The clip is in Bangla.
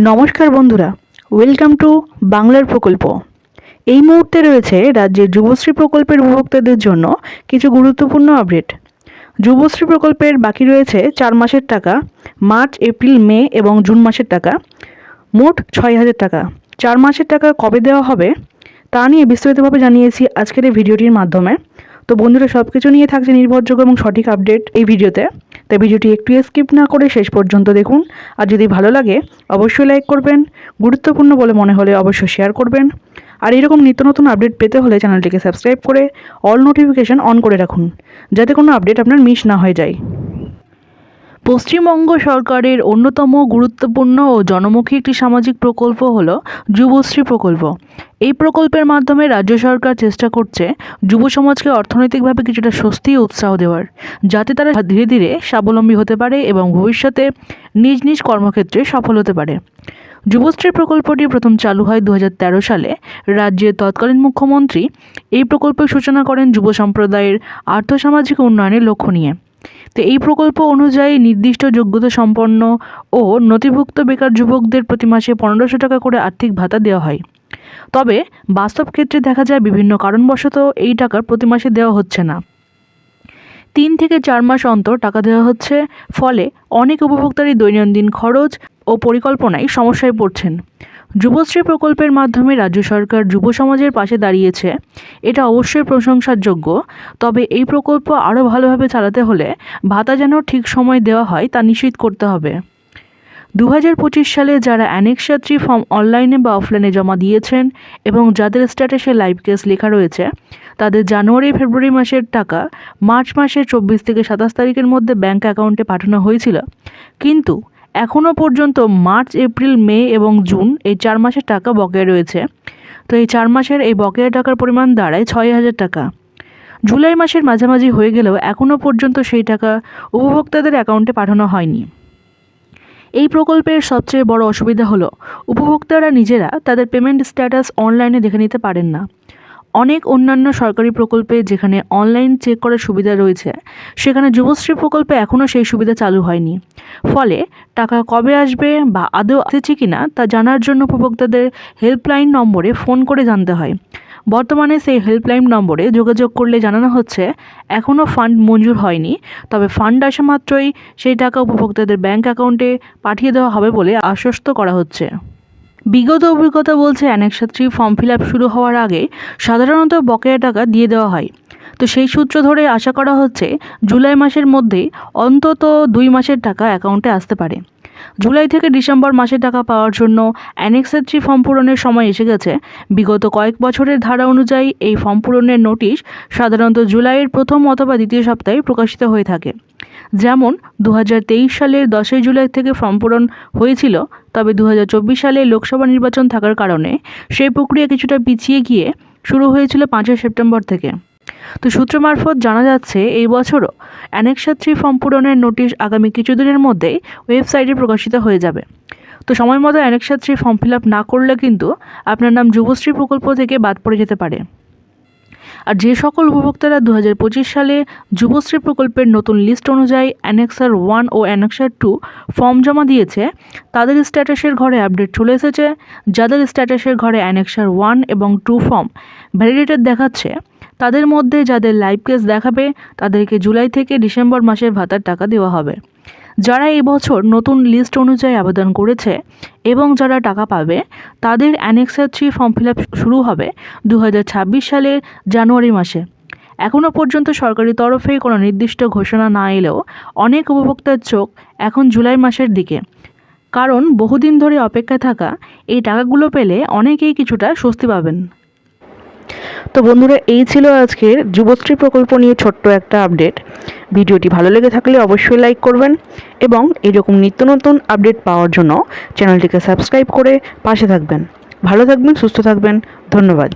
নমস্কার বন্ধুরা, ওয়েলকাম টু বাংলার প্রকল্প। এই মুহূর্তে রয়েছে রাজ্যের যুবশ্রী প্রকল্পের উপভোক্তাদের জন্য কিছু গুরুত্বপূর্ণ আপডেট। যুবশ্রী প্রকল্পের বাকি রয়েছে 4 মাসের টাকা, মার্চ, এপ্রিল, মে এবং জুন মাসের টাকা, মোট 6,000 টাকা। 4 মাসের টাকা কবে দেওয়া হবে তা নিয়ে বিস্তারিতভাবে জানিয়েছি আজকের এই ভিডিওটির মাধ্যমে। তো বন্ধুরা, সব কিছু নিয়ে থাকছে নির্ভরযোগ্য এবং সঠিক আপডেট এই ভিডিওতে। তাই ভিডিওটি একটু স্কিপ না করে শেষ পর্যন্ত দেখুন। আর যদি ভালো লাগে অবশ্যই লাইক করবেন, গুরুত্বপূর্ণ বলে মনে হলে অবশ্যই শেয়ার করবেন। আর এরকম নিত্য নতুন আপডেট পেতে হলে চ্যানেলটিকে সাবস্ক্রাইব করে অল নোটিফিকেশন অন করে রাখুন, যাতে কোনো আপডেট আপনার মিস না হয়ে যায়। পশ্চিমবঙ্গ সরকারের অন্যতম গুরুত্বপূর্ণ ও জনমুখী একটি সামাজিক প্রকল্প হল যুবশ্রী প্রকল্প। এই প্রকল্পের মাধ্যমে রাজ্য সরকার চেষ্টা করছে যুব সমাজকে অর্থনৈতিকভাবে কিছুটা স্বস্তি ও উৎসাহ দেওয়ার, যাতে তারা ধীরে ধীরে স্বাবলম্বী হতে পারে এবং ভবিষ্যতে নিজ নিজ কর্মক্ষেত্রে সফল হতে পারে। যুবশ্রী প্রকল্পটি প্রথম চালু হয় 2013 সালে। রাজ্যের তৎকালীন মুখ্যমন্ত্রী এই প্রকল্পের সূচনা করেন যুব সম্প্রদায়ের আর্থসামাজিক উন্নয়নের লক্ষ্য নিয়ে। তো এই প্রকল্প অনুযায়ী নির্দিষ্ট যোগ্যতা সম্পন্ন ও নথিভুক্ত বেকার যুবকদের প্রতি মাসে 1500 টাকা করে আর্থিক ভাতা দেওয়া হয়। তবে বাস্তব ক্ষেত্রে দেখা যায় বিভিন্ন কারণবশত এই টাকা প্রতি মাসে দেওয়া হচ্ছে না, 3 থেকে 4 মাস অন্তর টাকা দেওয়া হচ্ছে। ফলে অনেক উপভোক্তারই দৈনন্দিন খরচ ও পরিকল্পনায় সমস্যায় পড়ছেন। যুবশ্রী প্রকল্পের মাধ্যমে রাজ্য সরকার যুব সমাজের পাশে দাঁড়িয়েছে, এটা অবশ্যই প্রশংসার যোগ্য। তবে এই প্রকল্প আরও ভালোভাবে চালাতে হলে ভাতা যেন ঠিক সময় দেওয়া হয় তা নিশ্চিত করতে হবে। 2025 সালে যারা অ্যানেক্সা 3 ফর্ম অনলাইনে বা অফলাইনে জমা দিয়েছেন এবং যাদের স্ট্যাটাসে লাইভ কেস লেখা রয়েছে, তাদের জানুয়ারি ফেব্রুয়ারি মাসের টাকা মার্চ মাসের 24 থেকে 27 তারিখের মধ্যে ব্যাঙ্ক অ্যাকাউন্টে পাঠানো হয়েছিল। কিন্তু এখনও পর্যন্ত মার্চ, এপ্রিল, মে এবং জুন এই 4 মাসের টাকা বকেয়া রয়েছে। তো এই 4 মাসের এই বকেয়া টাকার পরিমাণ দাঁড়ায় 6,000 টাকা। জুলাই মাসের মাঝামাঝি হয়ে গেলেও এখনও পর্যন্ত সেই টাকা উপভোক্তাদের অ্যাকাউন্টে পাঠানো হয়নি। এই প্রকল্পের সবচেয়ে বড় অসুবিধা হলো উপভোক্তারা নিজেরা তাদের পেমেন্ট স্ট্যাটাস অনলাইনে দেখে নিতে পারেন না। অনেক অন্যান্য সরকারি প্রকল্পে যেখানে অনলাইন চেক করার সুবিধা রয়েছে, সেখানে যুবশ্রী প্রকল্পে এখনও সেই সুবিধা চালু হয়নি। ফলে টাকা কবে আসবে বা আদৌ আসছে কি না তা জানার জন্য উপভোক্তাদের হেল্পলাইন নম্বরে ফোন করে জানতে হয়। বর্তমানে সেই হেল্পলাইন নম্বরে যোগাযোগ করলে জানানো হচ্ছে এখনও ফান্ড মঞ্জুর হয়নি, তবে ফান্ড আসা মাত্রই সেই টাকা উপভোক্তাদের ব্যাংক অ্যাকাউন্টে পাঠিয়ে দেওয়া হবে বলে আশ্বস্ত করা হচ্ছে। বিগত অভিজ্ঞতা বলছে অ্যানেক্সা 3 ফর্ম ফিল আপ শুরু হওয়ার আগে সাধারণত বকেয়া টাকা দিয়ে দেওয়া হয়। তো সেই সূত্র ধরে আশা করা হচ্ছে জুলাই মাসের মধ্যেই অন্তত 2 মাসের টাকা অ্যাকাউন্টে আসতে পারে। জুলাই থেকে ডিসেম্বর মাসে টাকা পাওয়ার জন্য অ্যানেক্সা 3 ফর্ম পূরণের সময় এসে গেছে। বিগত কয়েক বছরের ধারা অনুযায়ী এই ফর্ম পূরণের নোটিশ সাধারণত জুলাইয়ের প্রথম অথবা দ্বিতীয় সপ্তাহে প্রকাশিত হয়ে থাকে। যেমন 2023 সালের 10 জুলাই থেকে ফর্ম পূরণ হয়েছিল, তবে 2024 সালে লোকসভা নির্বাচন থাকার কারণে সেই প্রক্রিয়া কিছুটা পিছিয়ে গিয়ে শুরু হয়েছিল 5 সেপ্টেম্বর থেকে। তো সূত্র মারফত জানা যাচ্ছে এই বছরও অ্যানেক্সা 3 ফর্ম পূরণের নোটিশ আগামী কিছুদিনের মধ্যেই ওয়েবসাইটে প্রকাশিত হয়ে যাবে। তো সময় মতো অ্যানেক্সা 3 ফর্ম ফিল আপ না করলে কিন্তু আপনার নাম যুবশ্রী প্রকল্প থেকে বাদ পড়ে যেতে পারে। আর যে সকল উপভোক্তারা 2025 সালে যুবশ্রী প্রকল্পের নতুন লিস্ট অনুযায়ী অ্যানেক্সার 1 ও অ্যানেক্সার 2 ফর্ম জমা দিয়েছে, তাদের স্ট্যাটাসের ঘরে আপডেট চলে এসেছে। যাদের স্ট্যাটাসের ঘরে অ্যানেক্সার 1 এবং 2 ফর্ম ভ্যালিডেটেড দেখাচ্ছে, তাদের মধ্যে যাদের লাইভ কেস দেখাবে তাদেরকে জুলাই থেকে ডিসেম্বর মাসের ভাতার টাকা দেওয়া হবে। যারা এই বছর নতুন লিস্ট অনুযায়ী আবেদন করেছে এবং যারা টাকা পাবে, তাদের অ্যানেক্সা 3 ফর্ম ফিল আপ শুরু হবে 2026 সালের জানুয়ারি মাসে। এখনও পর্যন্ত সরকারি তরফে কোনো নির্দিষ্ট ঘোষণা না এলেও অনেক উপভোক্তার চোখ এখন জুলাই মাসের দিকে, কারণ বহুদিন ধরে অপেক্ষায় থাকা এই টাকাগুলো পেলে অনেকেই কিছুটা স্বস্তি পাবেন। তো বন্ধুরা, এই ছিল আজকের যুবশ্রী প্রকল্প নিয়ে ছোট্ট একটা আপডেট। ভিডিওটি ভালো লেগে থাকলে অবশ্যই লাইক করবেন এবং এরকম নিত্য নতুন আপডেট পাওয়ার জন্য চ্যানেলটিকে সাবস্ক্রাইব করে পাশে থাকবেন। ভালো থাকবেন, সুস্থ থাকবেন। ধন্যবাদ।